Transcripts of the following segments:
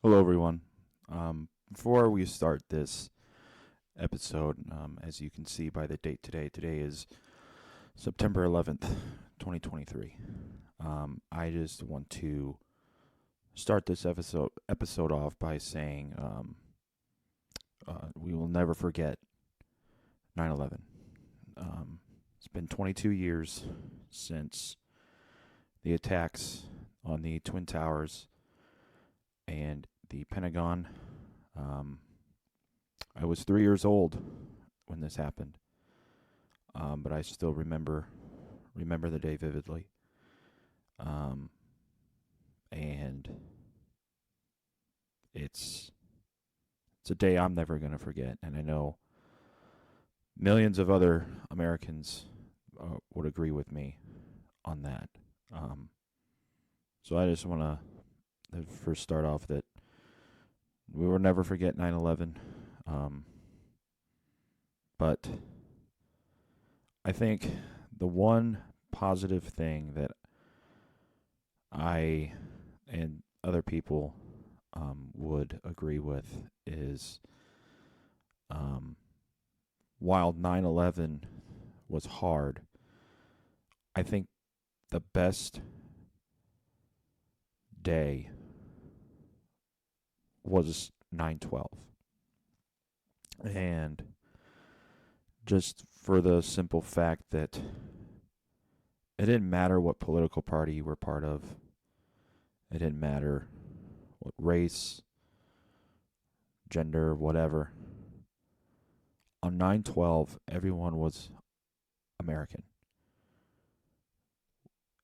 Hello, everyone. Before we start this episode, as you can see by the date today is September 11th, 2023. I just want to start this episode off by saying we will never forget 9/11. It's been 22 years since the attacks on the Twin Towers and the Pentagon. I was 3 years old when this happened, but I still remember the day vividly. And it's a day I'm never gonna forget, and I know millions of other Americans would agree with me on that. So I just want to first start off that we will never forget 9/11. But I think the one positive thing that I and other people would agree with is while 9/11 was hard, I think the best day was 9/12. And just for the simple fact that it didn't matter what political party you were part of. It didn't matter what race, gender, whatever. On 9/12, everyone was American.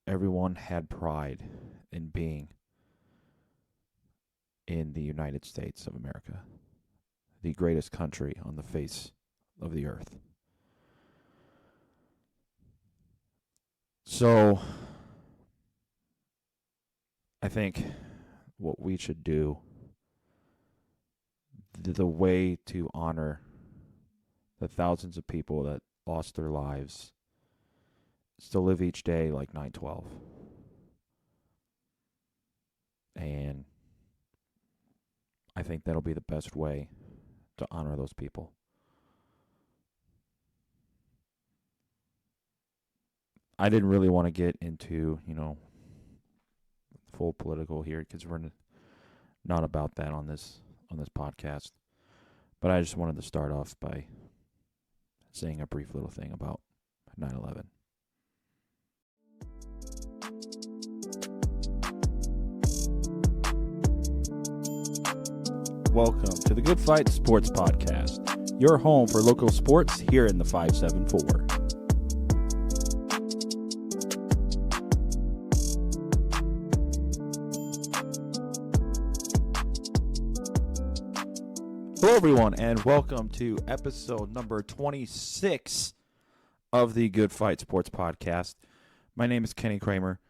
Everyone had pride in being in the United States of America, the greatest country on the face of the earth. So, I think what we should do, the way to honor the thousands of people that lost their lives, is to live each day like 9/12. And I think that'll be the best way to honor those people. I didn't really want to get into, full political here because we're not about that on this podcast. But I just wanted to start off by saying a brief little thing about 9/11. Welcome to the Good Fight Sports Podcast, your home for local sports here in the 574. Hello, everyone, and welcome to episode number 26 of the Good Fight Sports Podcast. My name is Kenny Cramer.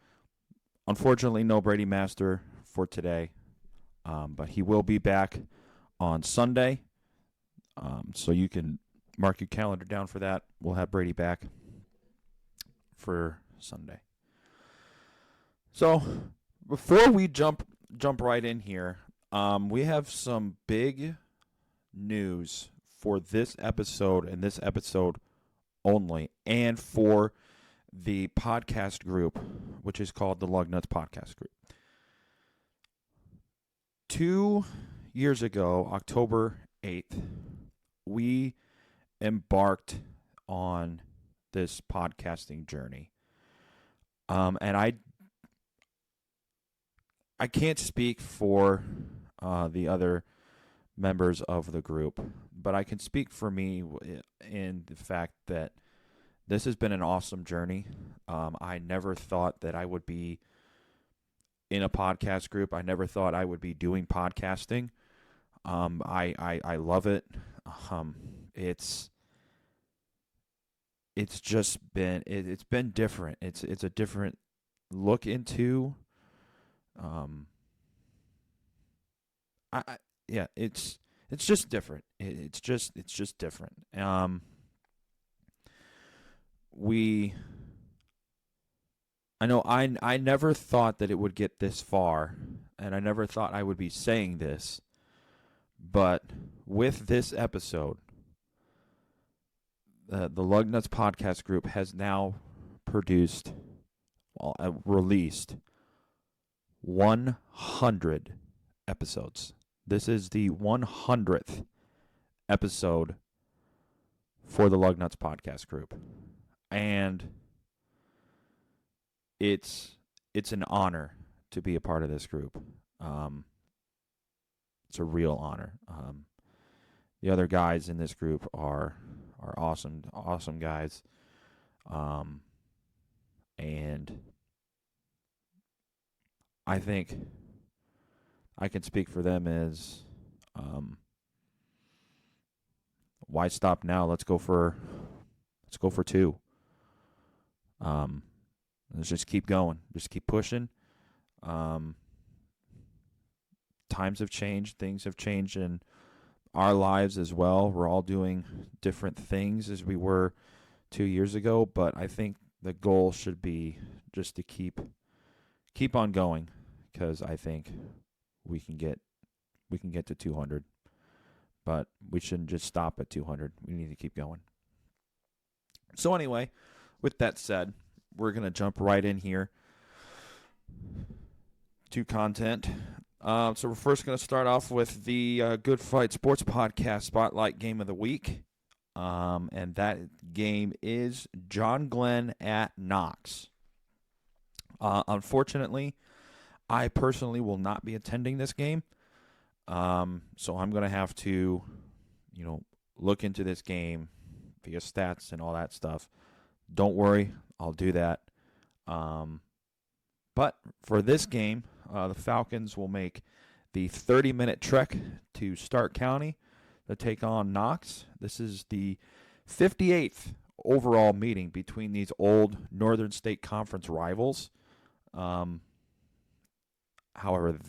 Unfortunately, no Brady Master for today, but he will be back on Sunday, so you can mark your calendar down for that. We'll have Brady back for Sunday. So, before we jump right in here, we have some big news for this episode and this episode only, and for the podcast group, which is called the Lug Nuts Podcast Group. 2 years ago, October 8th, we embarked on this podcasting journey. And I can't speak for the other members of the group, but I can speak for me in the fact that this has been an awesome journey. I never thought that I would be in a podcast group. I never thought I would be doing podcasting. I love it. It's just been it's been different. It's a different look into it's just different. It's just different. I know I never thought that it would get this far, and I never thought I would be saying this, but with this episode, the Lugnuts podcast group has now released 100 episodes. This is the 100th episode for the Lugnuts podcast group. And it's an honor to be a part of this group. It's a real honor. The other guys in this group are awesome guys. And I think I can speak for them as why stop now? Let's go for 2. Let's just keep going. Just keep pushing. Times have changed. Things have changed in our lives as well. We're all doing different things as we were 2 years ago, but I think the goal should be just to keep on going, because I think we can get to 200, but we shouldn't just stop at 200. We need to keep going. So anyway, with that said, we're going to jump right in here to content. So we're first going to start off with the Good Fight Sports Podcast Spotlight Game of the Week. And that game is John Glenn at Knox. Unfortunately, I personally will not be attending this game. So I'm going to have to, look into this game via stats and all that stuff. Don't worry, I'll do that. But for this game, the Falcons will make the 30-minute trek to Stark County to take on Knox. This is the 58th overall meeting between these old Northern State Conference rivals. However,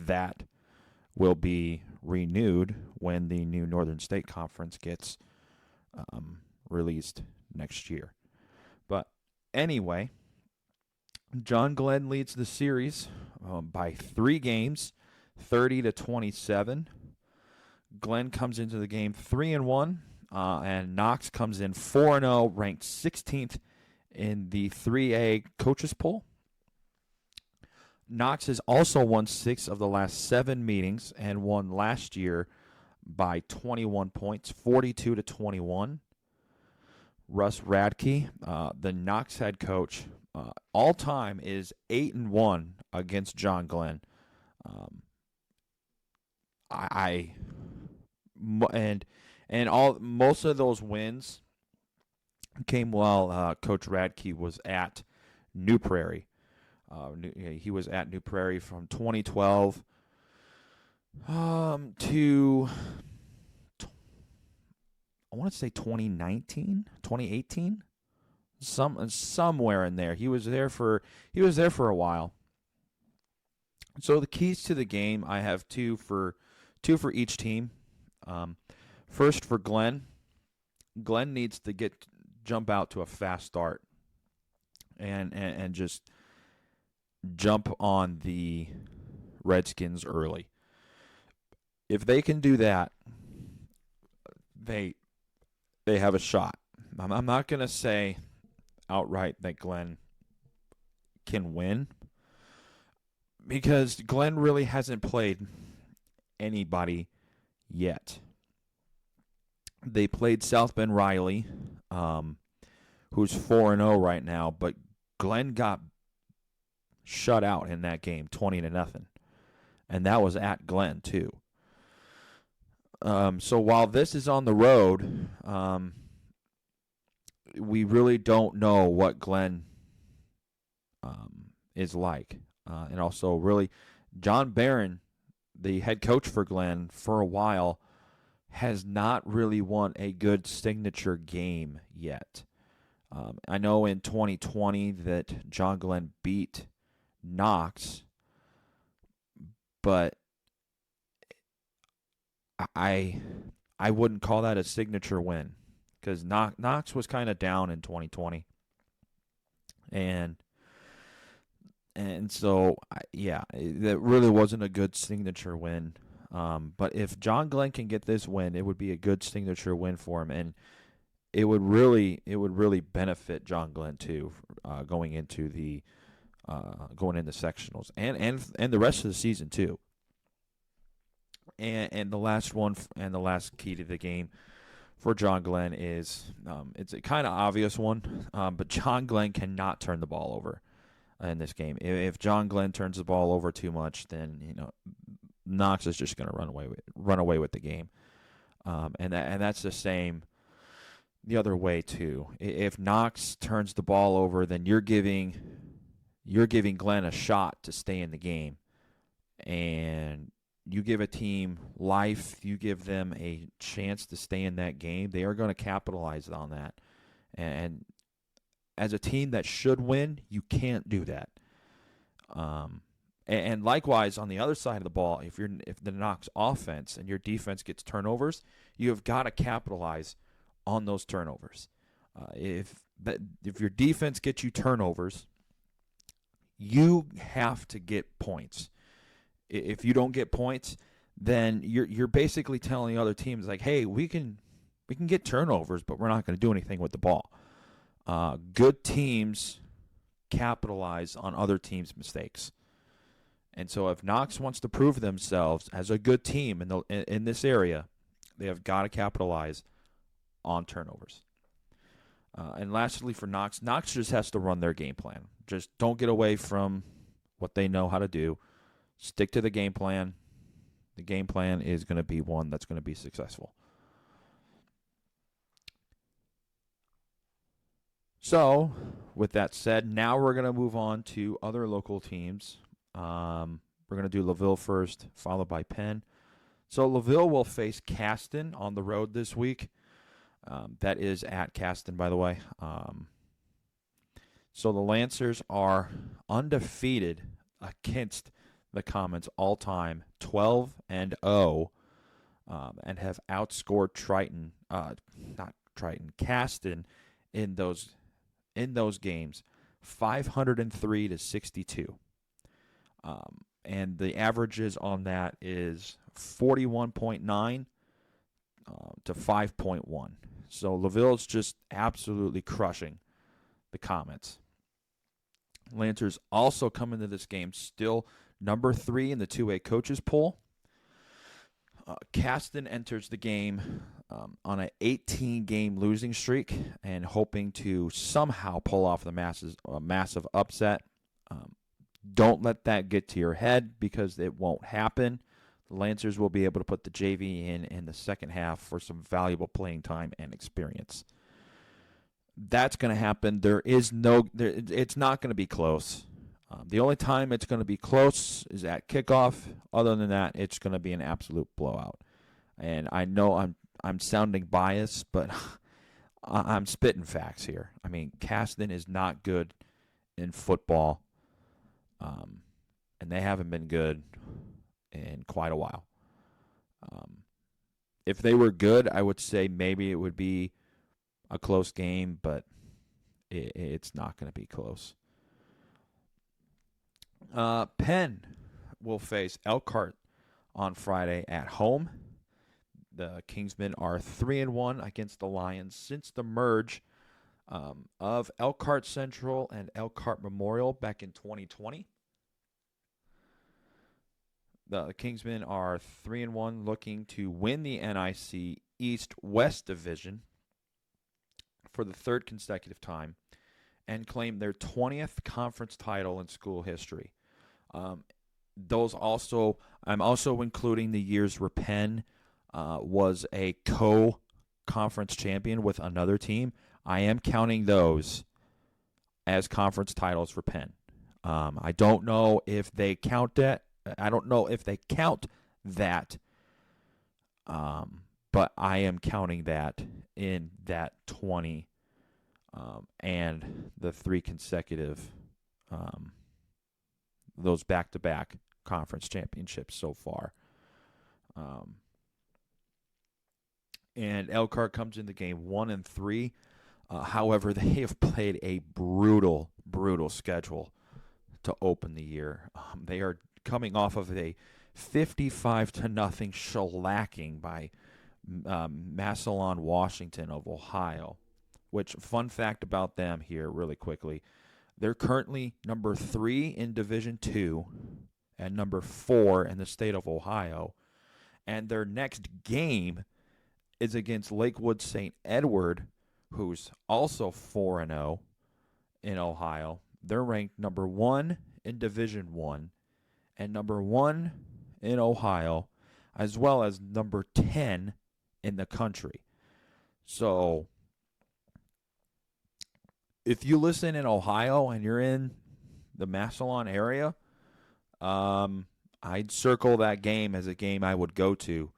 that will be renewed when the new Northern State Conference gets released next year. But anyway, John Glenn leads the series by 3 games, 30-27. Glenn comes into the game 3-1, and Knox comes in 4-0, ranked 16th in the 3A coaches poll. Knox has also won 6 of the last 7 meetings and won last year by 21 points, 42-21. Russ Radke, the Knox head coach, all time is 8-1 against John Glenn. Most of those wins came while Coach Radke was at New Prairie. He was at New Prairie from 2012 to I want to say 2019, 2018, somewhere in there. He was there for a while. So the keys to the game, I have two for each team. First for Glenn. Glenn needs to jump out to a fast start and just jump on the Redskins early. If they can do that, they have a shot. I'm not going to say outright that Glenn can win, because Glenn really hasn't played anybody yet. They played South Bend Riley, who's 4-0 right now, but Glenn got shut out in that game, 20-0, and that was at Glenn too. So while this is on the road, we really don't know what Glenn is like. And also, really, John Barron, the head coach for Glenn, for a while, has not really won a good signature game yet. I know in 2020 that John Glenn beat Knox, but I wouldn't call that a signature win, because Knox was kind of down in 2020, and And so, that really wasn't a good signature win. But if John Glenn can get this win, it would be a good signature win for him, and it would really benefit John Glenn too, going into sectionals and the rest of the season too. And the last one and the last key to the game for John Glenn is it's a kind of obvious one, but John Glenn cannot turn the ball over in this game. If John Glenn turns the ball over too much, then Knox is just going to run away with the game, and that's the same the other way too. If Knox turns the ball over, then you're giving Glenn a shot to stay in the game, and you give a team life, you give them a chance to stay in that game, they are going to capitalize on that. And as a team that should win, you can't do that. And likewise, on the other side of the ball, if the Knox offense and your defense gets turnovers, you have got to capitalize on those turnovers. If your defense gets you turnovers, you have to get points. If you don't get points, then you're basically telling the other teams like, hey, we can get turnovers, but we're not going to do anything with the ball. Good teams capitalize on other teams' mistakes. And so if Knox wants to prove themselves as a good team in this area, they have got to capitalize on turnovers. And lastly, for Knox just has to run their game plan. Just don't get away from what they know how to do. Stick to the game plan. The game plan is going to be one that's going to be successful. So, with that said, now we're going to move on to other local teams. We're going to do LaVille first, followed by Penn. So, LaVille will face Caston on the road this week. That is at Caston, by the way. So, the Lancers are undefeated against the Commons all-time 12-0, and have outscored Caston in those games 503-62. And the averages on that is 41.9 to 5.1. So LaVille's just absolutely crushing the Comets. Lancers also come into this game still number 3 in the 2A coaches poll. Caston enters the game on an 18-game losing streak and hoping to somehow pull off a massive upset. Don't let that get to your head, because it won't happen. The Lancers will be able to put the JV in the second half for some valuable playing time and experience. That's going to happen. It's not going to be close. The only time it's going to be close is at kickoff. Other than that, it's going to be an absolute blowout. And I know I'm sounding biased, but I'm spitting facts here. I mean, Caston is not good in football, and they haven't been good in quite a while. If they were good, I would say maybe it would be a close game, but it's not going to be close. Penn will face Elkhart on Friday at home. The Kingsmen are 3-1 against the Lions since the merge of Elkhart Central and Elkhart Memorial back in 2020. The Kingsmen are 3-1, looking to win the NIC East-West Division for the third consecutive time and claim their 20th conference title in school history. I'm also including the years where Penn was a co-conference champion with another team. I am counting those as conference titles for Penn. I don't know if they count that. I don't know if they count that, but I am counting that in that 20 and the 3 consecutive, those back-to-back conference championships so far. And Elkhart comes in the game 1-3. However, they have played a brutal schedule to open the year. They are coming off of a 55-0 shellacking by Massillon, Washington of Ohio. Which, fun fact about them here, really quickly, they're currently number 3 in Division II and number 4 in the state of Ohio. And their next game is against Lakewood St. Edward, who's also 4-0 in Ohio. They're ranked number 1 in Division I and number 1 in Ohio, as well as number 10 in the country. So if you listen in Ohio and you're in the Massillon area, I'd circle that game as a game I would go to.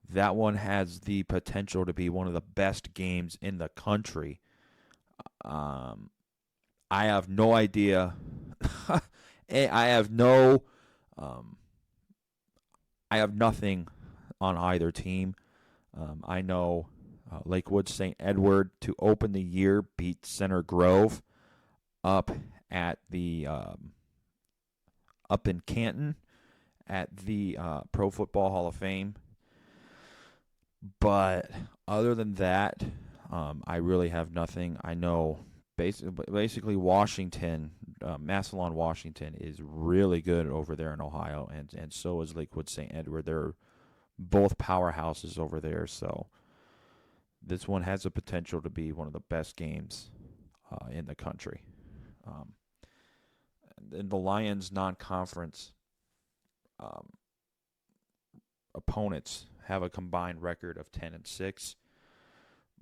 That one has the potential to be one of the best games in the country. I have no idea. I have nothing on either team. I know Lakewood St. Edward to open the year beat Center Grove up at the up in Canton at the Pro Football Hall of Fame. But other than that, I really have nothing. I know basically Washington, Massillon, Washington is really good over there in Ohio, and so is Lakewood St. Edward. They're both powerhouses over there, so this one has the potential to be one of the best games in the country. And the Lions non-conference opponents have a combined record of 10-6.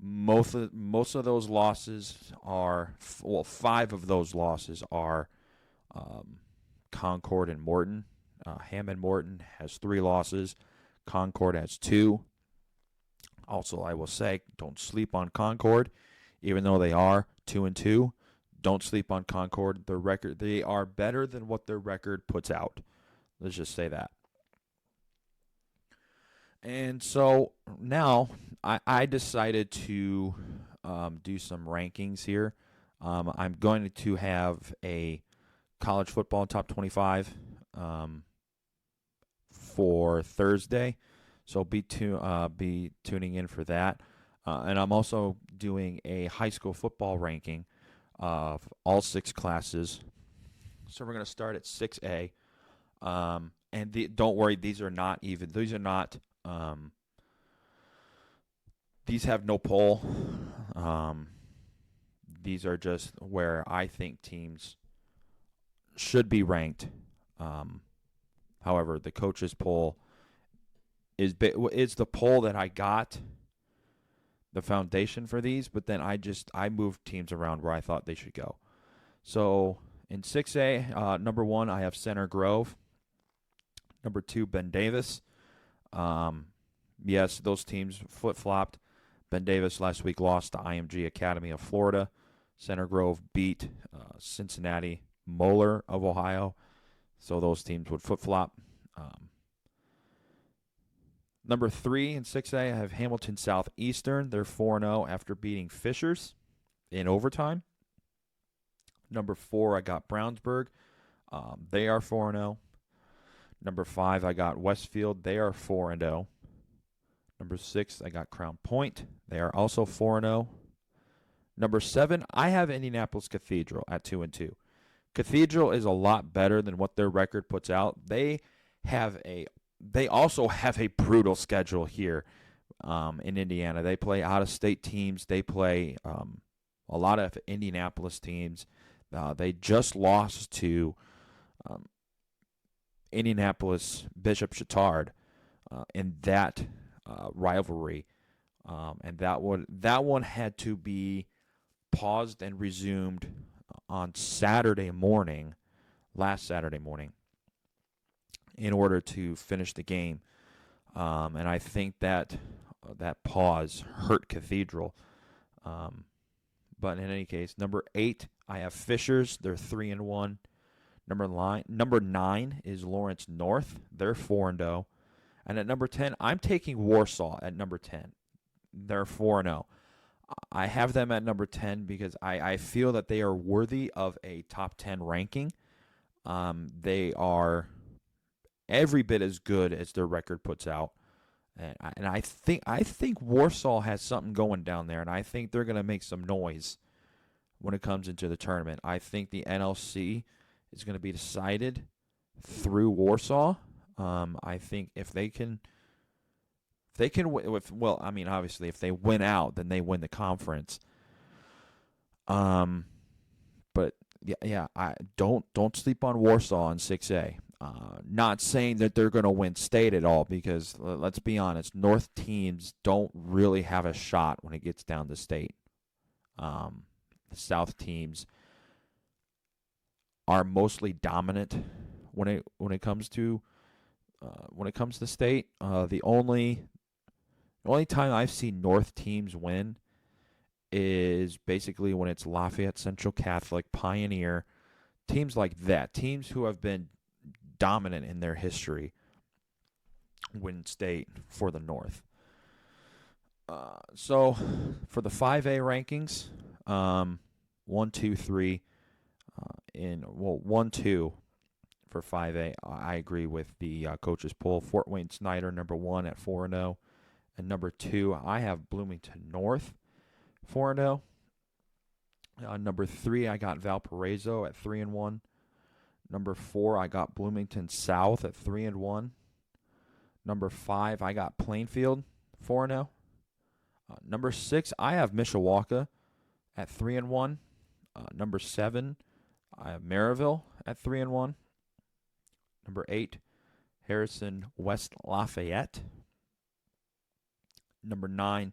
Most of those losses are 5 of those losses are Concord and Morton. Hammond Morton has 3 losses. Concord has 2. Also, I will say, don't sleep on Concord, even though they are 2-2. Don't sleep on Concord. Their record, they are better than what their record puts out. Let's just say that. And so now I decided to do some rankings here. I'm going to have a college football top 25 for Thursday. So be tuning in for that. And I'm also doing a high school football ranking of all 6 classes. So we're going to start at 6A. Don't worry, these are not even. These have no poll. These are just where I think teams should be ranked. However, the coaches poll is the poll that I got, the foundation for these, but then I moved teams around where I thought they should go. So in 6A, number 1, I have Center Grove. Number 2, Ben Davis. Yes, those teams flip-flopped. Ben Davis last week lost to IMG Academy of Florida. Center Grove beat Cincinnati Moeller of Ohio. So those teams would flip-flop. Number 3 in 6A, I have Hamilton Southeastern. They're 4-0 after beating Fishers in overtime. Number 4, I got Brownsburg. They are 4-0. Number 5, I got Westfield. They are 4-0. Number 6, I got Crown Point. They are also 4-0. Number 7, I have Indianapolis Cathedral at 2-2. Cathedral is a lot better than what their record puts out. They also have a brutal schedule here in Indiana. They play out-of-state teams. They play a lot of Indianapolis teams. They just lost to Indianapolis Bishop Chatard in that rivalry, and that one had to be paused and resumed on last Saturday morning, in order to finish the game. And I think that pause hurt Cathedral. But in any case, number 8, I have Fishers. They're 3-1. Number 9 is Lawrence North. They're 4-0. And at number 10, I'm taking Warsaw at number 10. They're 4-0. I have them at number 10 because I feel that they are worthy of a top 10 ranking. They are every bit as good as their record puts out. And I think Warsaw has something going down there, and I think they're going to make some noise when it comes into the tournament. I think the NLC is going to be decided through Warsaw. I think if they can, obviously, if they win out, then they win the conference. But I don't sleep on Warsaw in 6A. Not saying that they're going to win state at all, because let's be honest, North teams don't really have a shot when it gets down to state. The South teams are mostly dominant when it comes to state. The only time I've seen North teams win is basically when it's Lafayette, Central Catholic, Pioneer, teams like that, teams who have been dominant in their history win state for the North. So for the 5A rankings, 1, 2, 3, 1, 2 for 5A. I agree with the coaches poll. Fort Wayne Snyder, number 1 at 4-0, and number 2 I have Bloomington North, 4-0. Number 3 I got Valparaiso at 3-1. Number 4, I got Bloomington South at 3-1. Number 5, I got Plainfield, 4-0. Number 6, I have Mishawaka at 3-1. Number 7, I have Maryville at 3-1. Number 8, Harrison West Lafayette. Number 9,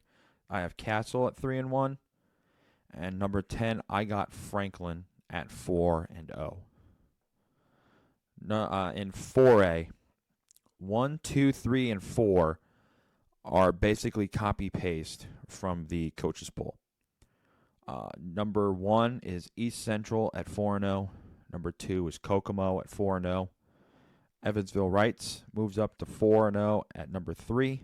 I have Castle at 3-1. And number 10, I got Franklin at 4-0. In 4A, 1, 2, 3, and 4 are basically copy-paste from the coaches poll. Number 1 is East Central at 4-0. Number 2 is Kokomo at 4-0. Evansville Rights moves up to 4-0 at number 3.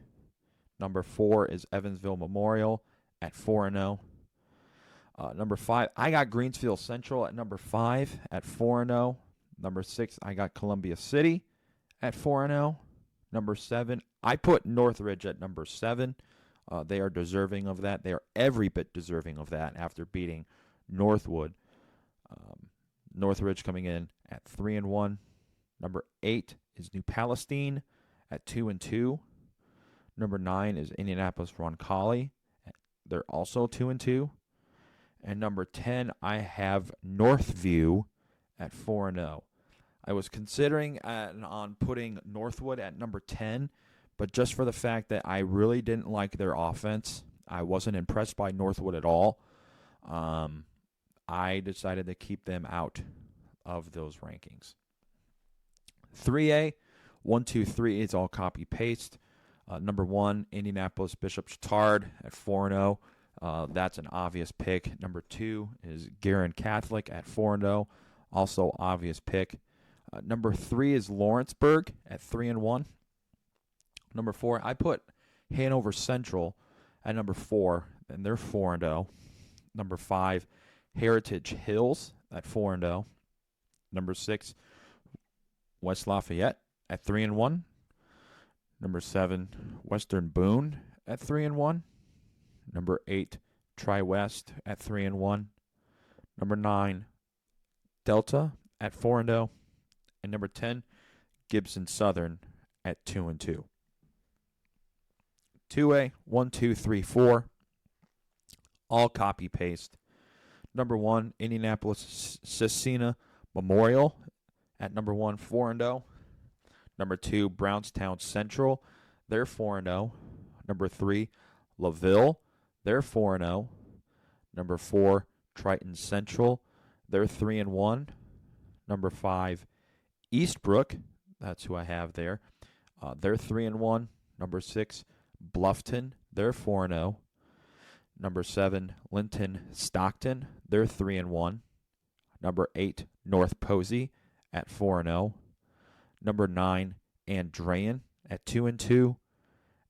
Number 4 is Evansville Memorial at 4-0. Number 5, I got Greensfield Central at number 5 at 4-0. Number 6, I got Columbia City at 4-0. Number 7, I put Northridge at number 7. They are deserving of that. They are every bit deserving of that after beating Northwood. Northridge coming in at 3-1. Number 8 is New Palestine at 2-2. Number 9 is Indianapolis Roncalli. They're also 2-2. And number 10, I have Northview at 4-0. I was considering on putting Northwood at number 10, but just for the fact that I really didn't like their offense, I wasn't impressed by Northwood at all, I decided to keep them out of those rankings. 3A, 1, 2, 3 is all copy-paste. Number 1, Indianapolis Bishop Chatard at 4-0. That's an obvious pick. Number 2 is Guerin Catholic at 4-0. Also obvious pick. Number 3 is Lawrenceburg at 3-1. Number 4, I put Hanover Central at number 4, and they're 4-0. Number 5, Heritage Hills at 4-0. Number 6, West Lafayette at 3-1. Number 7, Western Boone at 3-1. Number 8, Tri-West at 3-1. Number 9, Delta at 4-0. And number 10, Gibson Southern at 2-2. 2A, 1, 2, 3, 4. All copy-paste. Number 1, Indianapolis Scecina Memorial at number 1, 4-0. Number 2, Brownstown Central, they're 4-0. Number 3, LaVille, they're 4-0. Number 4, Triton Central, they're 3-1. Number 5, Eastbrook, that's who I have there. They're 3-1. Number 6, Bluffton, they're 4-0. Number 7, Linton Stockton, they're 3-1. Number 8, North Posey at 4-0. Number 9, Andrean at 2-2.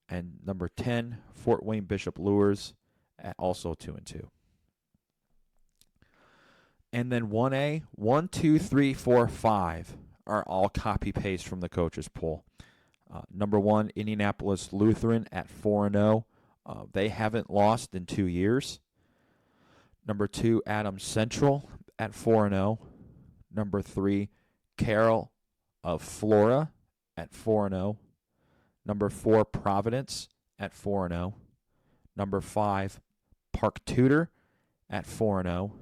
And number 10, Fort Wayne Bishop Lures at also 2-2. And then 1A, 1, 2, 3, 4, 5 are all copy-paste from the coaches poll. Number 1, Indianapolis Lutheran at 4-0. They haven't lost in 2 years. Number 2, Adams Central at 4-0. Number 3, Carroll of Flora at 4-0. Number 4, Providence at 4-0. Number 5, Park Tudor at 4-0.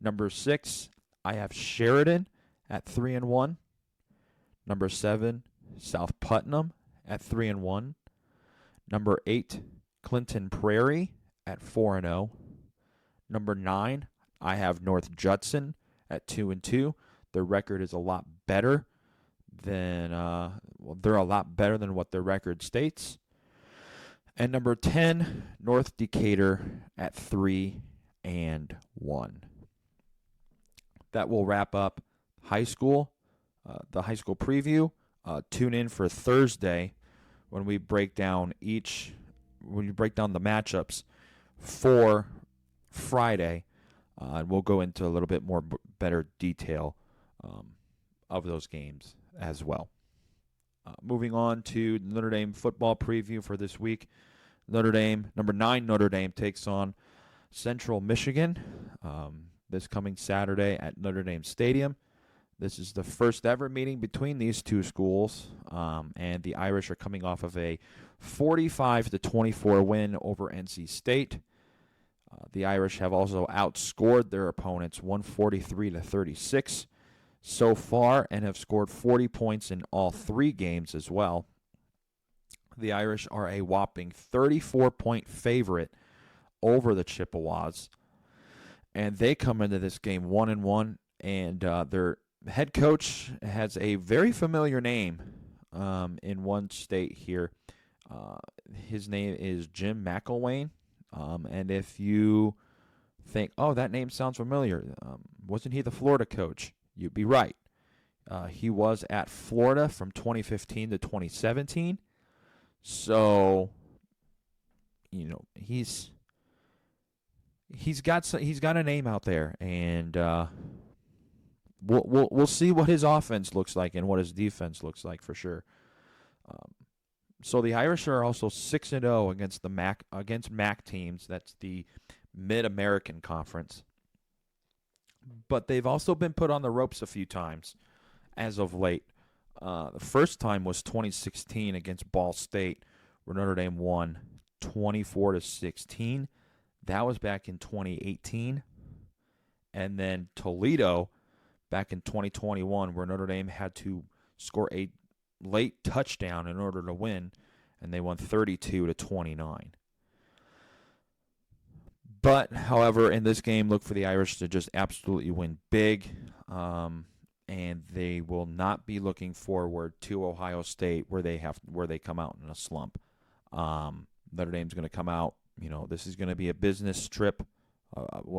Number 6, I have Sheridan at 3-1. Number 7, South Putnam at 3-1. Number 8, Clinton Prairie at 4-0. Number 9, I have North Judson at 2-2. Their record is a lot better than they're a lot better than what their record states. And number 10, North Decatur at 3-1. That will wrap up high school, the high school preview. Tune in for Thursday when we break down the matchups for Friday. And we'll go into a little bit more better detail of those games as well. Moving on to Notre Dame football preview for this week. Notre Dame, number 9 Notre Dame takes on Central Michigan this coming Saturday at Notre Dame Stadium. This is the first ever meeting between these two schools, and the Irish are coming off of a 45-24 win over NC State. The Irish have also outscored their opponents 143-36 so far and have scored 40 points in all 3 games as well. The Irish are a whopping 34-point favorite over the Chippewas, and they come into this game 1-1, and their head coach has a very familiar name in one state here. His name is Jim McElwain. And if you think, oh, that name sounds familiar, wasn't he the Florida coach? You'd be right. He was at Florida from 2015 to 2017. So, he's got a name out there, and we'll see what his offense looks like and what his defense looks like for sure. So the Irish are also 6-0 against MAC teams. That's the Mid-American Conference. But they've also been put on the ropes a few times as of late. The first time was 2016 against Ball State, where Notre Dame won 24-16. That was back in 2018. And then Toledo back in 2021, where Notre Dame had to score a late touchdown in order to win, and they won 32-29. But, however, in this game, look for the Irish to just absolutely win big, and they will not be looking forward to Ohio State, where they come out in a slump. Notre Dame's going to come out. This is going to be a business trip.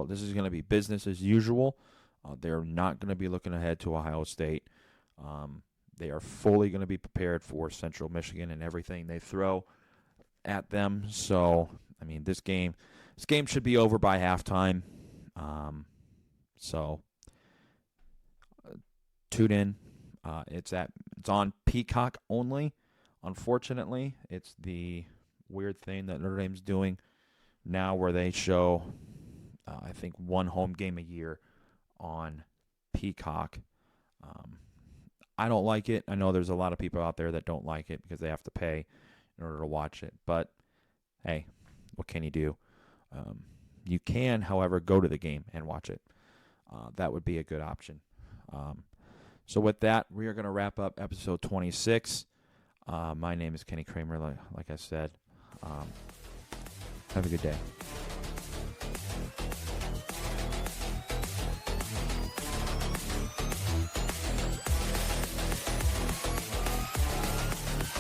This is going to be business as usual. They're not going to be looking ahead to Ohio State. They are fully going to be prepared for Central Michigan and everything they throw at them. So, this game should be over by halftime. So, tune in. It's on Peacock only. Unfortunately, it's the weird thing that Notre Dame's doing now, where they show, I think, one home game a year on Peacock. I don't like it. I know there's a lot of people out there that don't like it because they have to pay in order to watch it. But, hey, what can you do? You can, however, go to the game and watch it. That would be a good option. So with that, we are going to wrap up episode 26. My name is Kenny Cramer, like I said. Have a good day.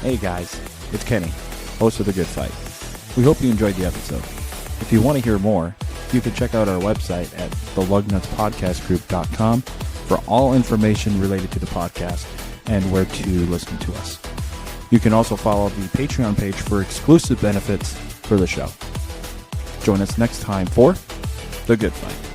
Hey guys, it's Kenny, host of The Good Fight. We hope you enjoyed the episode. If you want to hear more, you can check out our website at thelugnutspodcastgroup.com for all information related to the podcast and where to listen to us. You can also follow the Patreon page for exclusive benefits for the show. Join us next time for The Good Fight.